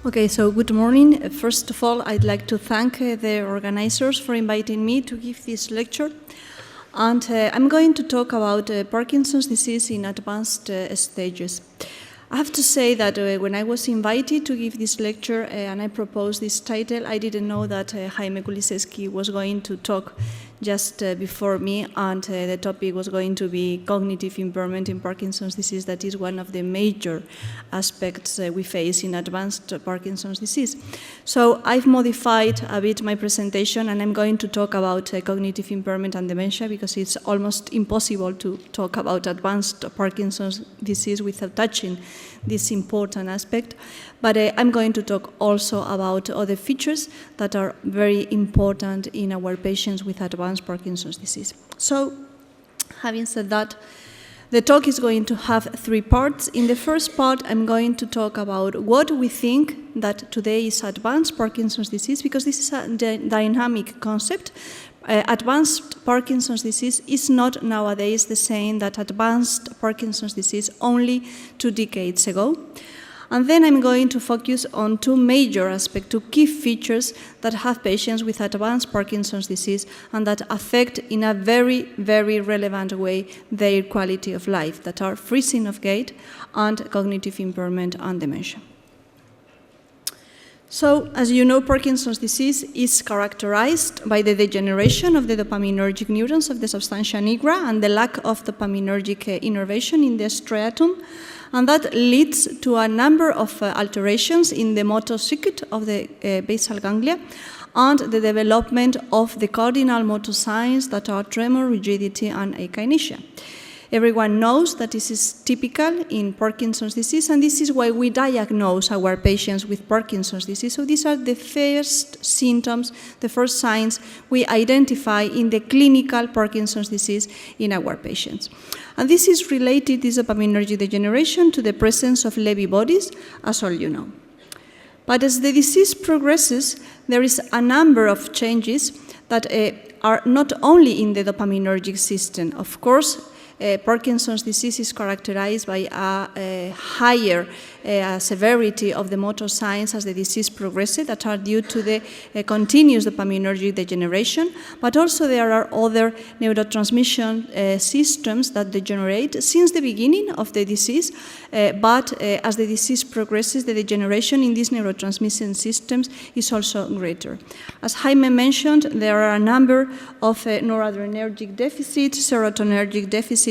Okay, so good morning. First of all, I'd like to thank the organizers for inviting me to give this lecture. And I'm going to talk about Parkinson's disease in advanced stages. I have to say that when I was invited to give this lecture and I proposed this title, I didn't know that Jaime Kulisevsky was going to talk just before me, and the topic was going to be cognitive impairment in Parkinson's disease. That is one of the major aspects we face in advanced Parkinson's disease. So I've modified a bit my presentation, and I'm going to talk about cognitive impairment and dementia because it's almost impossible to talk about advanced Parkinson's disease without touching this important aspect. But I'm going to talk also about other features that are very important in our patients with advanced Parkinson's disease. So, having said that, the talk is going to have three parts. In the first part, I'm going to talk about what we think that today is advanced Parkinson's disease, because this is a dynamic concept. Advanced Parkinson's disease is not nowadays the same that advanced Parkinson's disease only 2 decades ago. And then I'm going to focus on two major aspects, two key features that have patients with advanced Parkinson's disease and that affect in a very, very relevant way their quality of life, that are freezing of gait and cognitive impairment and dementia. So, as you know, Parkinson's disease is characterized by the degeneration of the dopaminergic neurons of the substantia nigra and the lack of dopaminergic innervation in the striatum. And that leads to a number of alterations in the motor circuit of the basal ganglia and the development of the cardinal motor signs that are tremor, rigidity, and akinesia. Everyone knows that this is typical in Parkinson's disease, and this is why we diagnose our patients with Parkinson's disease. So these are the first symptoms, the first signs we identify in the clinical Parkinson's disease in our patients. And this is related, this dopaminergic degeneration, to the presence of Lewy bodies, as all you know. But as the disease progresses, there is a number of changes that are not only in the dopaminergic system. Of course, Parkinson's disease is characterized by a higher severity of the motor signs as the disease progresses that are due to the continuous dopaminergic degeneration, but also there are other neurotransmission systems that degenerate since the beginning of the disease, but as the disease progresses, the degeneration in these neurotransmission systems is also greater. As Jaime mentioned, there are a number of noradrenergic deficits, serotonergic deficits,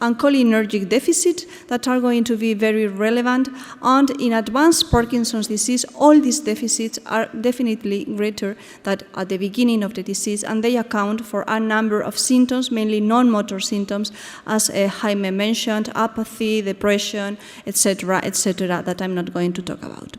and cholinergic deficits that are going to be very relevant. And in advanced Parkinson's disease, all these deficits are definitely greater than at the beginning of the disease, and they account for a number of symptoms, mainly non-motor symptoms, as Jaime mentioned, apathy, depression, etc., that I'm not going to talk about.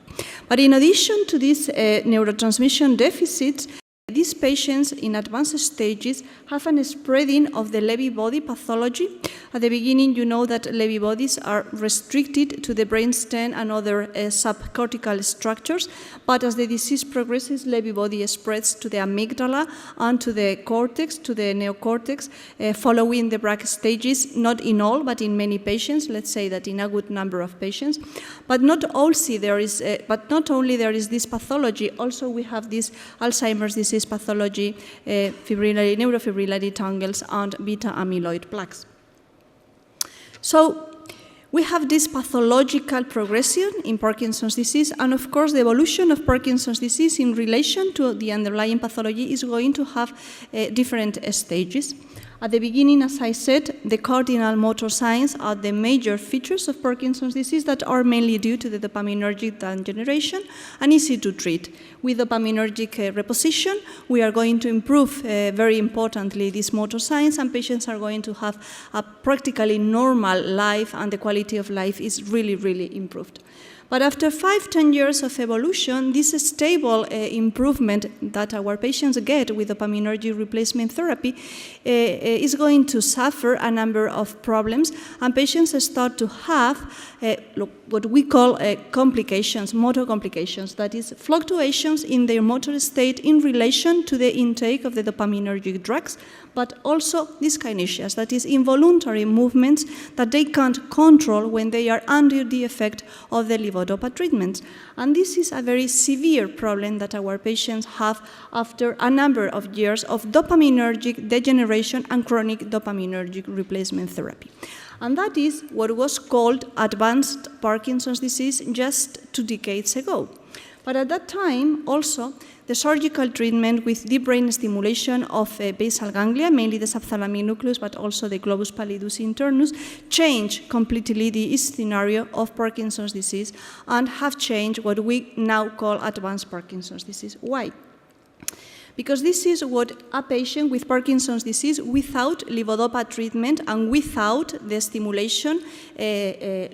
But in addition to these neurotransmission deficits, these patients in advanced stages have a spreading of the Lewy body pathology. At the beginning, you know that Lewy bodies are restricted to the brainstem and other subcortical structures, but as the disease progresses, Lewy body spreads to the amygdala and to the cortex, to the neocortex, following the Braak stages, not in all, but in many patients, let's say that in a good number of patients. But not only there is this pathology, also we have this Alzheimer's disease pathology, neurofibrillary tangles, and beta amyloid plaques. So we have this pathological progression in Parkinson's disease, and of course the evolution of Parkinson's disease in relation to the underlying pathology is going to have different stages. At the beginning, as I said, the cardinal motor signs are the major features of Parkinson's disease that are mainly due to the dopaminergic degeneration and easy to treat. With dopaminergic reposition, we are going to improve, very importantly, these motor signs, and patients are going to have a practically normal life, and the quality of life is really, really improved. But after 5-10 years of evolution, this stable improvement that our patients get with dopaminergic replacement therapy is going to suffer a number of problems, and patients start to have what we call complications, motor complications, that is fluctuations in their motor state in relation to the intake of the dopaminergic drugs, but also dyskinesias, that is involuntary movements that they can't control when they are under the effect of the levodopa. levodopa treatments. And this is a very severe problem that our patients have after a number of years of dopaminergic degeneration and chronic dopaminergic replacement therapy. And that is what was called advanced Parkinson's disease just 2 decades ago. But at that time, also, the surgical treatment with deep brain stimulation of basal ganglia, mainly the subthalamic nucleus, but also the globus pallidus internus, changed completely the scenario of Parkinson's disease and have changed what we now call advanced Parkinson's disease. Why? Because this is what a patient with Parkinson's disease without levodopa treatment and without the stimulation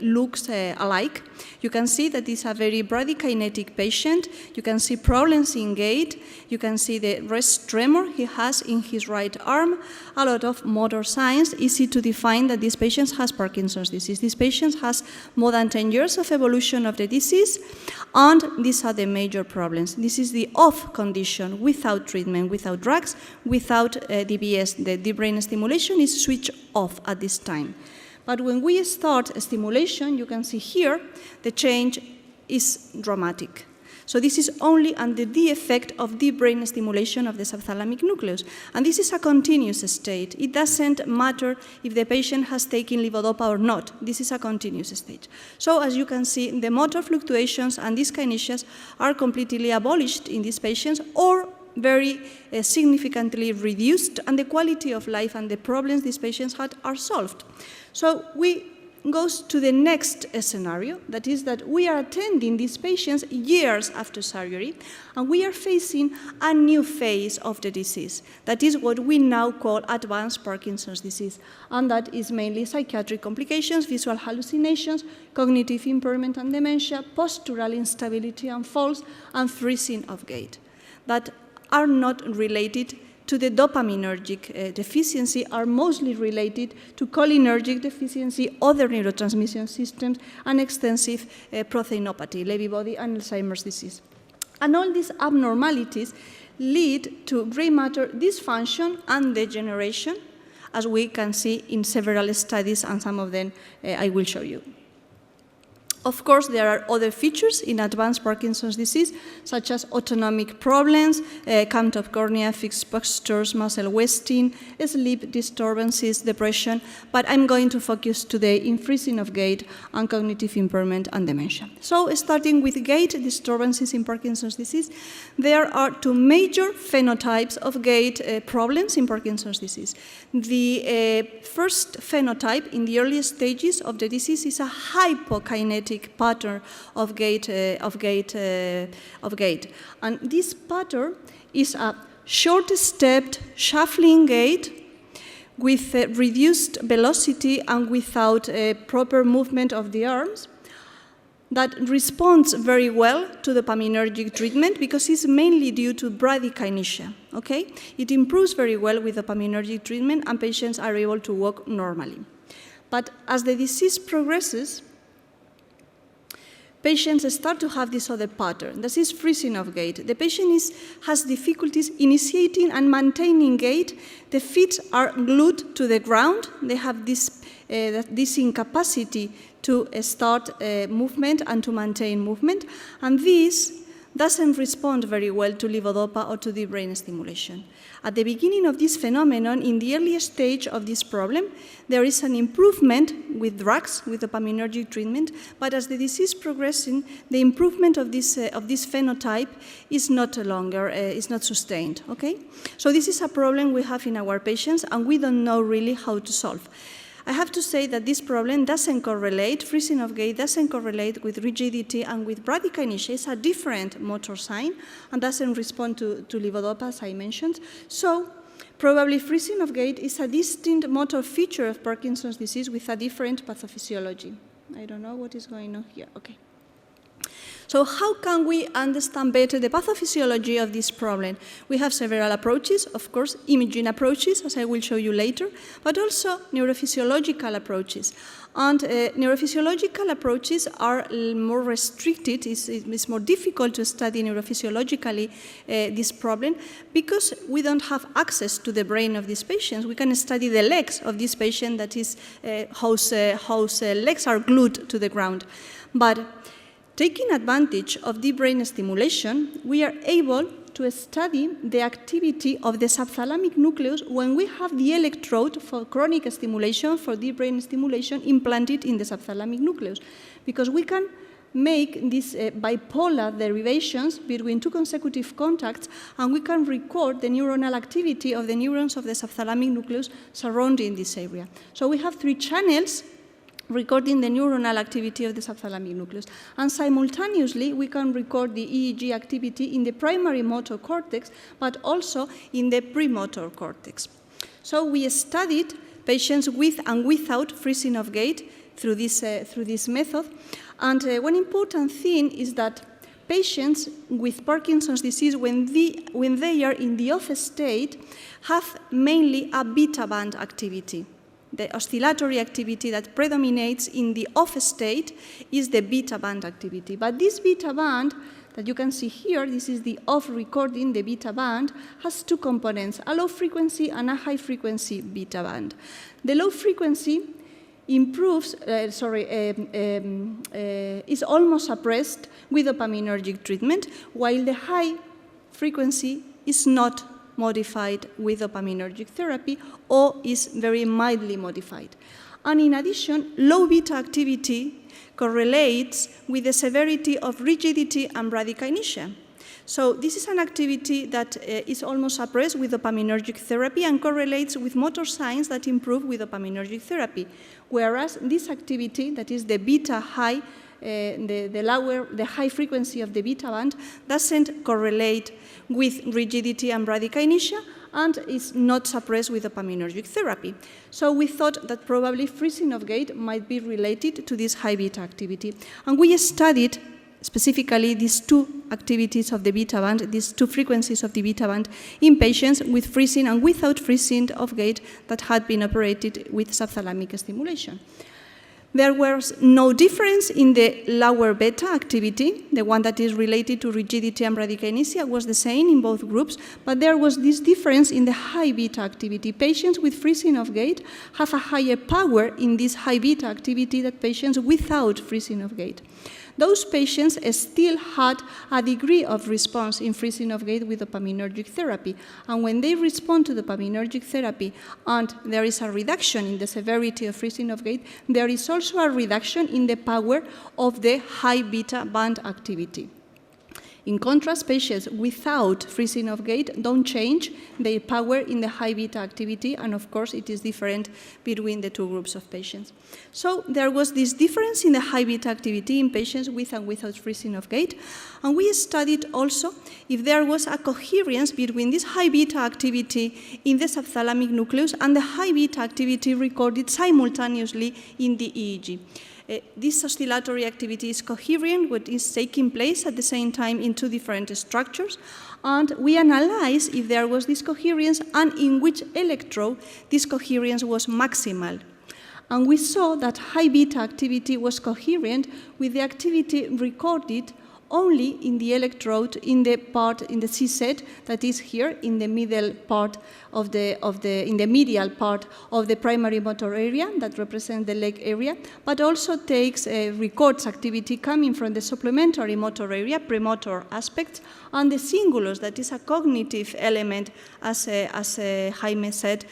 looks alike. You can see that this is a very bradykinetic patient. You can see problems in gait. You can see the rest tremor he has in his right arm. A lot of motor signs, easy to define that this patient has Parkinson's disease. This patient has more than 10 years of evolution of the disease, and these are the major problems. This is the off condition without treatment, without drugs, without DBS. The deep brain stimulation is switched off at this time. But when we start stimulation, you can see here, the change is dramatic. So this is only under the effect of deep brain stimulation of the subthalamic nucleus. And this is a continuous state. It doesn't matter if the patient has taken levodopa or not. This is a continuous state. So as you can see, the motor fluctuations and dyskinesias are completely abolished in these patients or very significantly reduced, and the quality of life and the problems these patients had are solved. So we go to the next scenario, that is that we are attending these patients years after surgery, and we are facing a new phase of the disease. That is what we now call advanced Parkinson's disease, and that is mainly psychiatric complications, visual hallucinations, cognitive impairment and dementia, postural instability and falls, and freezing of gait. That are not related to the dopaminergic deficiency, are mostly related to cholinergic deficiency, other neurotransmission systems, and extensive proteinopathy, Lewy body, and Alzheimer's disease. And all these abnormalities lead to gray matter dysfunction and degeneration, as we can see in several studies, and some of them I will show you. Of course, there are other features in advanced Parkinson's disease, such as autonomic problems, camptopcornea, fixed postures, muscle wasting, sleep disturbances, depression, but I'm going to focus today in freezing of gait and cognitive impairment and dementia. So, starting with gait disturbances in Parkinson's disease, there are 2 major phenotypes of gait problems in Parkinson's disease. The first phenotype in the early stages of the disease is a hypokinetic pattern of gait, and this pattern is a short-stepped, shuffling gait with reduced velocity and without proper movement of the arms, that responds very well to the dopaminergic treatment because it's mainly due to bradykinesia. Okay? It improves very well with the dopaminergic treatment, and patients are able to walk normally. But as the disease progresses, patients start to have this other pattern. This is freezing of gait. The patient has difficulties initiating and maintaining gait. The feet are glued to the ground. They have this incapacity to start movement and to maintain movement. And this doesn't respond very well to levodopa or to the brain stimulation. At the beginning of this phenomenon, in the earliest stage of this problem, there is an improvement with drugs, with dopaminergic treatment, but as the disease progressing, the improvement of this phenotype is not longer, is not sustained, okay? So this is a problem we have in our patients, and we don't know really how to solve. I have to say that this problem doesn't correlate, freezing of gait doesn't correlate with rigidity and with bradykinesia. It's a different motor sign and doesn't respond to levodopa, as I mentioned. So probably freezing of gait is a distinct motor feature of Parkinson's disease with a different pathophysiology. I don't know what is going on here. Okay. So how can we understand better the pathophysiology of this problem? We have several approaches, of course, imaging approaches, as I will show you later, but also neurophysiological approaches. And neurophysiological approaches are more restricted. It's more difficult to study neurophysiologically this problem because we don't have access to the brain of these patients. We can study the legs of this patient, that is whose legs are glued to the ground. But Taking advantage of deep brain stimulation, we are able to study the activity of the subthalamic nucleus when we have the electrode for chronic stimulation, for deep brain stimulation, implanted in the subthalamic nucleus. Because we can make these bipolar derivations between two consecutive contacts, and we can record the neuronal activity of the neurons of the subthalamic nucleus surrounding this area. So we have 3 channels recording the neuronal activity of the subthalamic nucleus. And simultaneously, we can record the EEG activity in the primary motor cortex, but also in the premotor cortex. So we studied patients with and without freezing of gait through this method. And one important thing is that patients with Parkinson's disease, when they are in the off state, have mainly a beta band activity. The oscillatory activity that predominates in the off state is the beta band activity. But this beta band that you can see here, this is the off recording, the beta band, has 2 components, a low frequency and a high frequency beta band. The low frequency improves, is almost suppressed with dopaminergic treatment, while the high frequency is not modified with dopaminergic therapy or is very mildly modified. And in addition, low beta activity correlates with the severity of rigidity and bradykinesia. So this is an activity that is almost suppressed with dopaminergic therapy and correlates with motor signs that improve with dopaminergic therapy, whereas this activity, that is the beta high, the high frequency of the beta band, doesn't correlate with rigidity and bradykinesia and is not suppressed with dopaminergic therapy. So we thought that probably freezing of gait might be related to this high beta activity. And we studied specifically these 2 activities of the beta band, these 2 frequencies of the beta band in patients with freezing and without freezing of gait that had been operated with subthalamic stimulation. There was no difference in the lower beta activity. The one that is related to rigidity and bradykinesia was the same in both groups, but there was this difference in the high beta activity. Patients with freezing of gait have a higher power in this high beta activity than patients without freezing of gait. Those patients still had a degree of response in freezing of gait with dopaminergic therapy. And when they respond to dopaminergic therapy and there is a reduction in the severity of freezing of gait, there is also a reduction in the power of the high beta band activity. In contrast, patients without freezing of gait don't change their power in the high beta activity, and of course it is different between the 2 groups of patients. So there was this difference in the high beta activity in patients with and without freezing of gait, and we studied also if there was a coherence between this high beta activity in the subthalamic nucleus and the high beta activity recorded simultaneously in the EEG. This oscillatory activity is coherent, what is taking place at the same time in 2 different structures, and we analyzed if there was this coherence and in which electrode this coherence was maximal. And we saw that high beta activity was coherent with the activity recorded only in the electrode in the part in the C set that is here in the middle part of in the medial part of the primary motor area that represents the leg area, but also records activity coming from the supplementary motor area, premotor aspects, and the cingulus, that is a cognitive element, as Jaime said,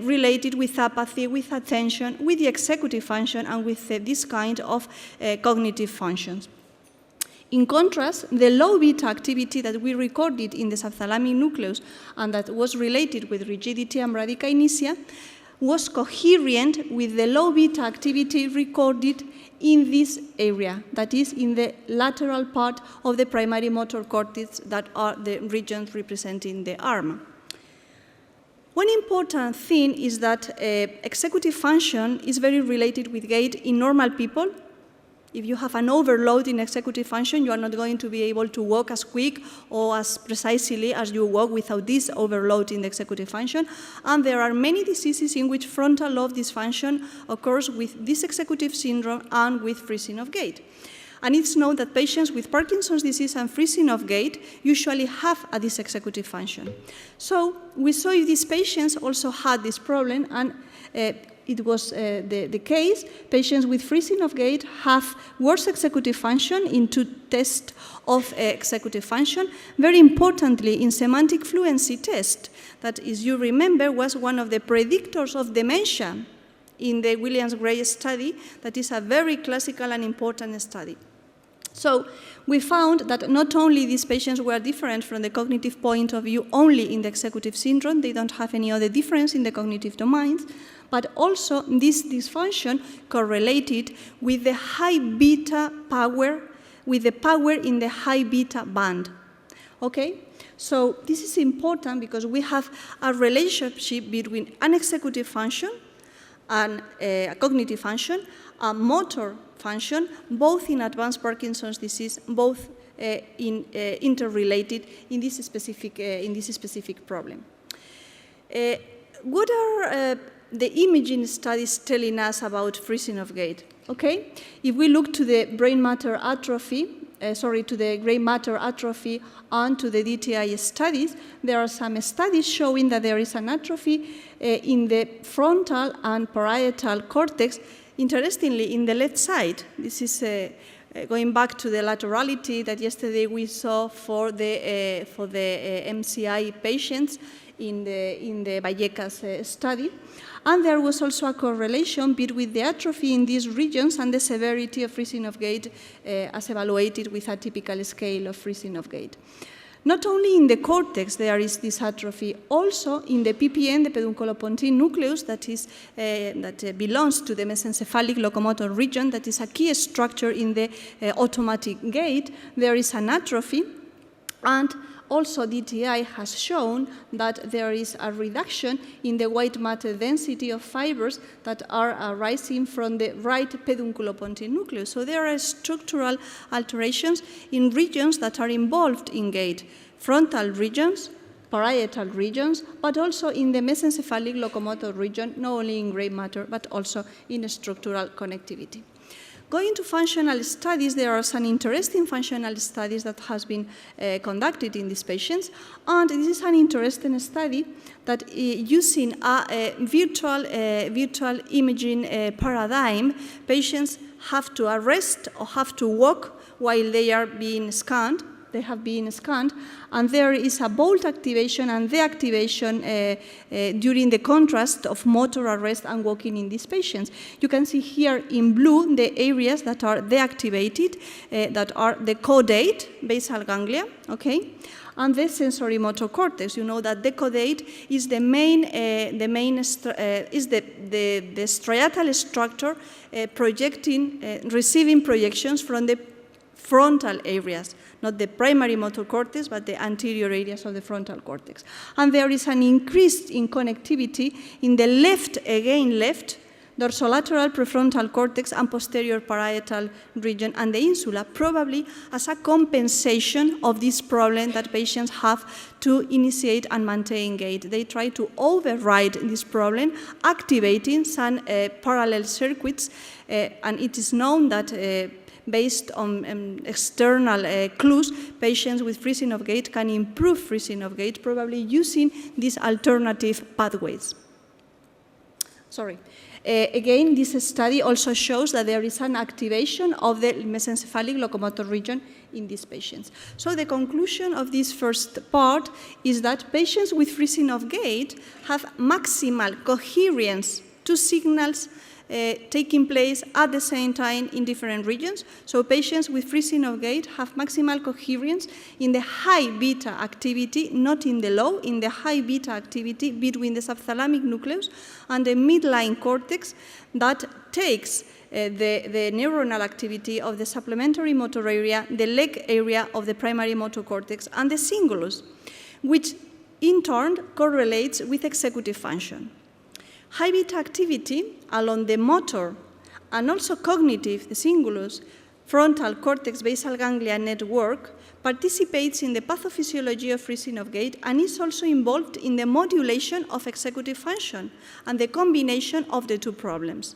related with apathy, with attention, with the executive function, and with this kind of cognitive functions. In contrast, the low beta activity that we recorded in the subthalamic nucleus and that was related with rigidity and bradykinesia was coherent with the low beta activity recorded in this area, that is in the lateral part of the primary motor cortex that are the regions representing the arm. One important thing is that executive function is very related with gait in normal people. If you have an overload in executive function, you are not going to be able to walk as quick or as precisely as you walk without this overload in the executive function. And there are many diseases in which frontal lobe dysfunction occurs with this executive syndrome and with freezing of gait. And it's known that patients with Parkinson's disease and freezing of gait usually have a dysexecutive function. So we saw if these patients also had this problem, and it was the case. Patients with freezing of gait have worse executive function in 2 tests of executive function. Very importantly, in semantic fluency test, that, as you remember, was one of the predictors of dementia in the Williams-Gray study. That is a very classical and important study. So we found that not only these patients were different from the cognitive point of view only in the executive syndrome, they don't have any other difference in the cognitive domains, but also this dysfunction correlated with the high beta power, with the power in the high beta band. Okay? So this is important because we have a relationship between an executive function and a cognitive function, a motor function, both in advanced Parkinson's disease, both interrelated in this specific problem. What are the imaging studies telling us about freezing of gait? Okay, if we look to the brain matter atrophy, to the gray matter atrophy and to the DTI studies, there are some studies showing that there is an atrophy in the frontal and parietal cortex. Interestingly, in the left side, this is going back to the laterality that yesterday we saw for the MCI patients in the Vallecas study. And there was also a correlation between the atrophy in these regions and the severity of freezing of gait as evaluated with a typical scale of freezing of gait. Not only in the cortex there is this atrophy, also in the PPN, the pedunculopontine nucleus, that belongs to the mesencephalic locomotor region, that is a key structure in the automatic gait, there is an atrophy, and also DTI has shown that there is a reduction in the white matter density of fibers that are arising from the right pedunculopontine nucleus. So there are structural alterations in regions that are involved in gait, frontal regions, parietal regions, but also in the mesencephalic locomotor region, not only in gray matter, but also in structural connectivity. Going to functional studies, there are some interesting functional studies that has been conducted in these patients, and this is an interesting study that using a virtual imaging paradigm, patients have to arrest or have to walk while they are being scanned. They have been scanned, and there is a bolt activation and deactivation during the contrast of motor arrest and walking in these patients. You can see here in blue the areas that are deactivated, that are the caudate, basal ganglia, okay, and the sensory motor cortex. You know that the caudate is the striatal structure receiving projections from the frontal areas, not the primary motor cortex, but the anterior areas of the frontal cortex. And there is an increase in connectivity in the left dorsolateral prefrontal cortex and posterior parietal region and the insula, probably as a compensation of this problem that patients have to initiate and maintain gait. They try to override this problem, activating some parallel circuits, and it is known that based on external clues, patients with freezing of gait can improve freezing of gait, probably using these alternative pathways. Again, this study also shows that there is an activation of the mesencephalic locomotor region in these patients. So the conclusion of this first part is that patients with freezing of gait have maximal coherence to signals taking place at the same time in different regions. So patients with freezing of gait have maximal coherence in the high beta activity, not in the low, in the high beta activity between the subthalamic nucleus and the midline cortex that takes the neuronal activity of the supplementary motor area, the leg area of the primary motor cortex, and the cingulus, which in turn correlates with executive function. High beta activity along the motor and also cognitive, the cingulus, frontal cortex basal ganglia network participates in the pathophysiology of freezing of gait and is also involved in the modulation of executive function and the combination of the two problems.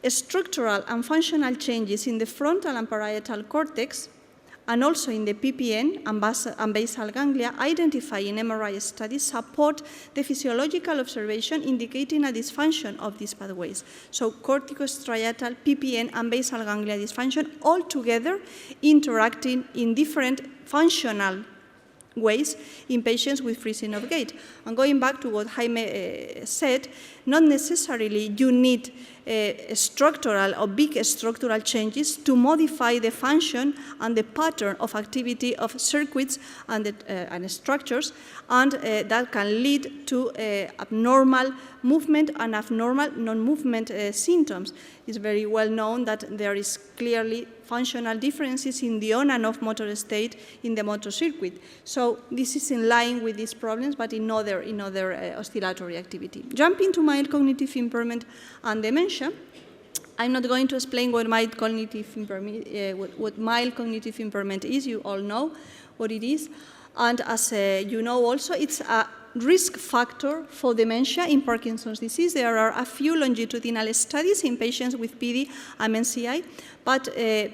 structural and functional changes in the frontal and parietal cortex, and also in the PPN and basal ganglia identified in MRI studies support the physiological observation indicating a dysfunction of these pathways. So corticostriatal, PPN, and basal ganglia dysfunction all together interacting in different functional ways in patients with freezing of gait. And going back to what Jaime said, not necessarily you need structural or big structural changes to modify the function and the pattern of activity of circuits and structures, and that can lead to abnormal movement and abnormal non-movement symptoms. It's very well known that there is clearly functional differences in the on and off motor state in the motor circuit. So this is in line with these problems, but in other oscillatory activity. Jumping to mild cognitive impairment and dementia, I'm not going to explain what mild cognitive impairment, is. You all know what it is. And as you know also, it's a risk factor for dementia in Parkinson's disease. There are a few longitudinal studies in patients with PD and MCI, but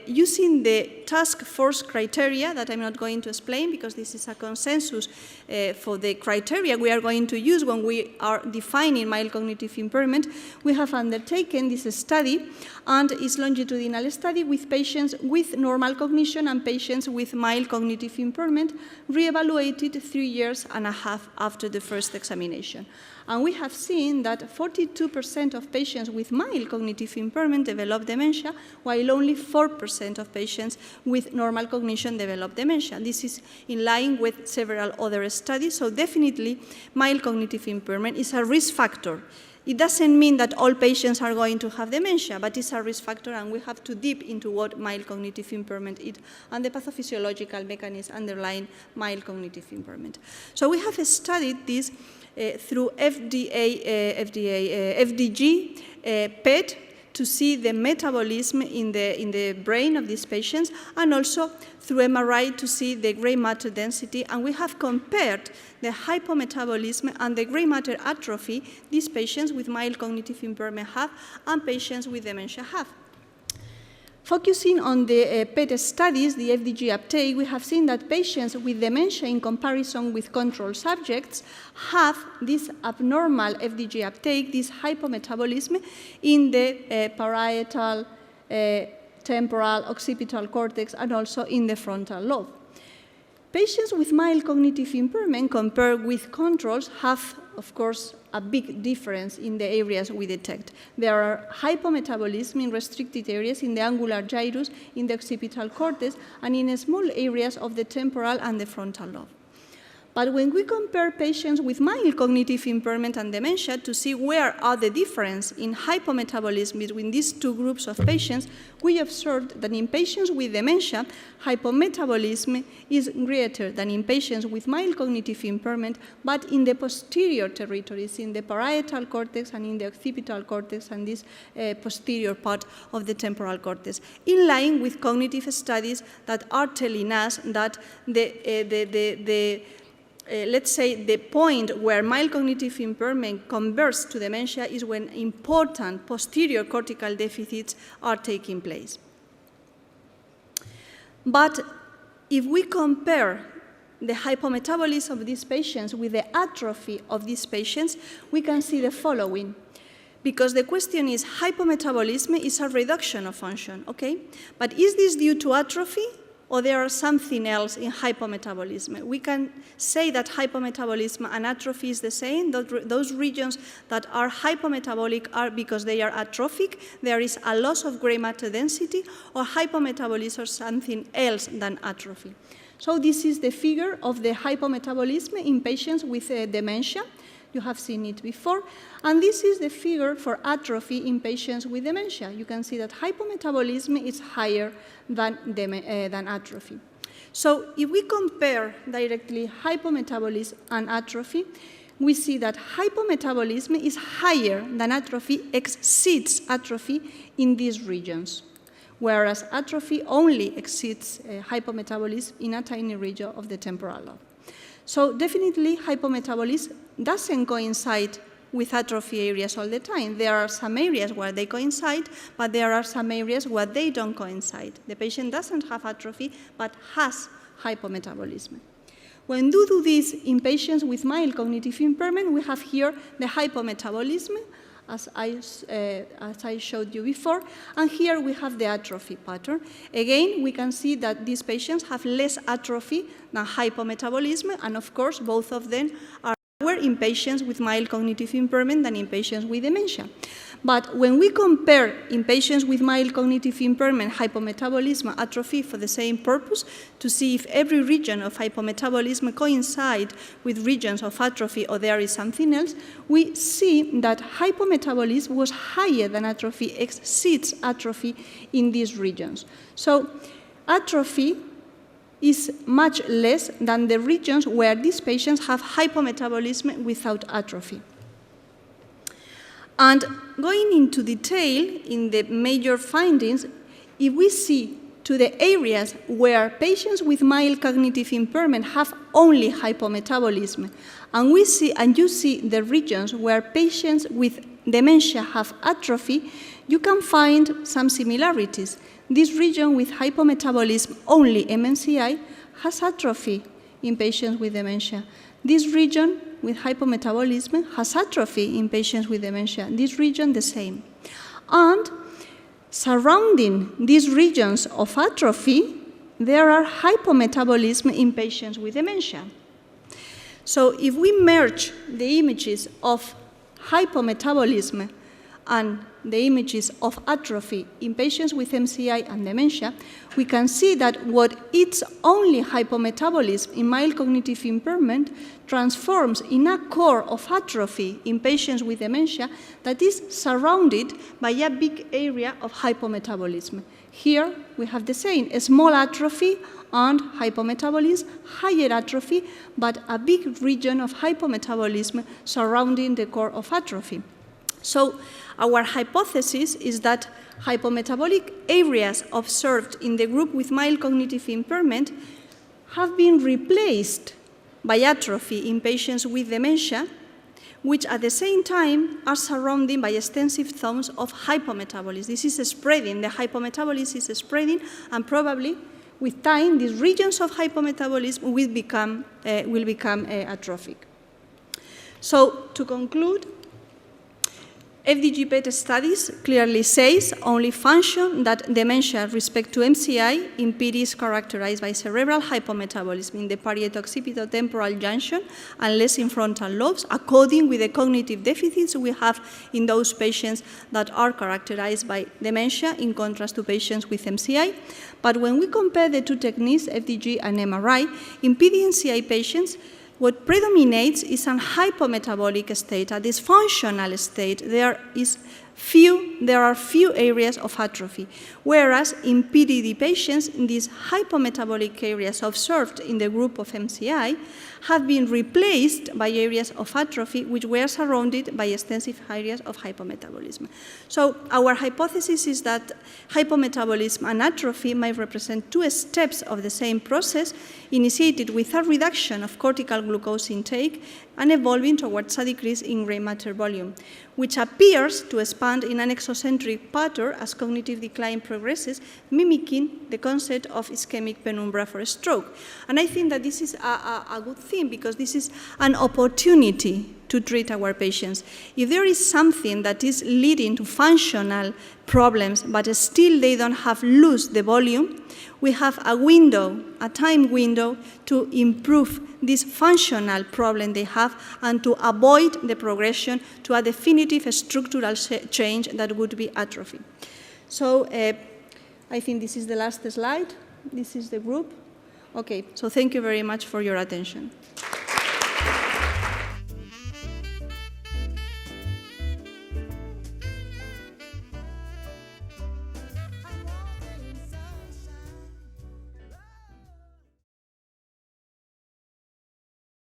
using the task force criteria that I'm not going to explain because this is a consensus for the criteria we are going to use when we are defining mild cognitive impairment, we have undertaken this study, and it's longitudinal study with patients with normal cognition and patients with mild cognitive impairment, re-evaluated 3.5 years after the first examination. And we have seen that 42% of patients with mild cognitive impairment develop dementia, while only 4% of patients with normal cognition develop dementia. This is in line with several other studies, so definitely mild cognitive impairment is a risk factor. It doesn't mean that all patients are going to have dementia, but it's a risk factor, and we have to dip into what mild cognitive impairment is and the pathophysiological mechanism underlying mild cognitive impairment. So we have studied this through FDG PET to see the metabolism in the brain of these patients, and also through MRI to see the gray matter density, and we have compared the hypometabolism and the gray matter atrophy these patients with mild cognitive impairment have and patients with dementia have. Focusing on the PET studies, the FDG uptake, we have seen that patients with dementia in comparison with control subjects have this abnormal FDG uptake, this hypometabolism in the parietal, temporal, occipital cortex, and also in the frontal lobe. Patients with mild cognitive impairment compared with controls have, of course, a big difference in the areas we detect. There are hypometabolism in restricted areas in the angular gyrus, in the occipital cortex, and in small areas of the temporal and the frontal lobe. But when we compare patients with mild cognitive impairment and dementia to see where are the difference in hypometabolism between these two groups of patients, we observed that in patients with dementia, hypometabolism is greater than in patients with mild cognitive impairment, but in the posterior territories, in the parietal cortex and in the occipital cortex and this posterior part of the temporal cortex, in line with cognitive studies that are telling us that let's say the point where mild cognitive impairment converts to dementia is when important posterior cortical deficits are taking place. But if we compare the hypometabolism of these patients with the atrophy of these patients, we can see the following. Because the question is, hypometabolism is a reduction of function, okay? But is this due to atrophy, or there is something else in hypometabolism? We can say that hypometabolism and atrophy is the same. Those regions that are hypometabolic are because they are atrophic, there is a loss of gray matter density, or hypometabolism or something else than atrophy. So this is the figure of the hypometabolism in patients with dementia. You have seen it before. And this is the figure for atrophy in patients with dementia. You can see that hypometabolism is higher than atrophy. So if we compare directly hypometabolism and atrophy, we see that hypometabolism is higher than atrophy, exceeds atrophy in these regions, whereas atrophy only exceeds hypometabolism in a tiny region of the temporal lobe. So definitely hypometabolism doesn't coincide with atrophy areas all the time. There are some areas where they coincide, but there are some areas where they don't coincide. The patient doesn't have atrophy, but has hypometabolism. When we do this in patients with mild cognitive impairment, we have here the hypometabolism, as I showed you before, and here we have the atrophy pattern. Again, we can see that these patients have less atrophy than hypometabolism, and of course, both of them are lower in patients with mild cognitive impairment than in patients with dementia. But when we compare in patients with mild cognitive impairment hypometabolism atrophy for the same purpose, to see if every region of hypometabolism coincides with regions of atrophy or there is something else, we see that hypometabolism was higher than atrophy, exceeds atrophy in these regions. So atrophy is much less than the regions where these patients have hypometabolism without atrophy. And going into detail in the major findings, if we see to the areas where patients with mild cognitive impairment have only hypometabolism, and you see the regions where patients with dementia have atrophy, you can find some similarities. This region with hypometabolism only MMCI has atrophy in patients with dementia. This region with hypometabolism has atrophy in patients with dementia. This region the same. And surrounding these regions of atrophy, there are hypometabolism in patients with dementia. So if we merge the images of hypometabolism and the images of atrophy in patients with MCI and dementia, we can see that what is only hypometabolism in mild cognitive impairment transforms in a core of atrophy in patients with dementia that is surrounded by a big area of hypometabolism. Here we have the same, a small atrophy and hypometabolism, higher atrophy, but a big region of hypometabolism surrounding the core of atrophy. So our hypothesis is that hypometabolic areas observed in the group with mild cognitive impairment have been replaced by atrophy in patients with dementia, which at the same time are surrounded by extensive zones of hypometabolism. This is spreading, the hypometabolism is spreading, and probably with time, these regions of hypometabolism will become atrophic. So to conclude, FDG PET studies clearly says only function that dementia with respect to MCI in PD is characterized by cerebral hypometabolism in the parieto-occipito-temporal junction and less in frontal lobes, according with the cognitive deficits we have in those patients that are characterized by dementia in contrast to patients with MCI. But when we compare the two techniques, FDG and MRI, in PD and MCI patients, what predominates is a hypometabolic state, a dysfunctional state. There are few areas of atrophy, whereas in PDD patients, these hypometabolic areas observed in the group of MCI have been replaced by areas of atrophy which were surrounded by extensive areas of hypometabolism. So our hypothesis is that hypometabolism and atrophy might represent two steps of the same process, initiated with a reduction of cortical glucose intake and evolving towards a decrease in gray matter volume, which appears to expand in an exocentric pattern as cognitive decline progresses, mimicking the concept of ischemic penumbra for stroke. And I think that this is a good thing, because this is an opportunity to treat our patients. If there is something that is leading to functional problems, but still they don't have lost the volume, we have a window, a time window, to improve this functional problem they have and to avoid the progression to a definitive structural change that would be atrophy. So I think this is the last slide. This is the group. Okay, so thank you very much for your attention.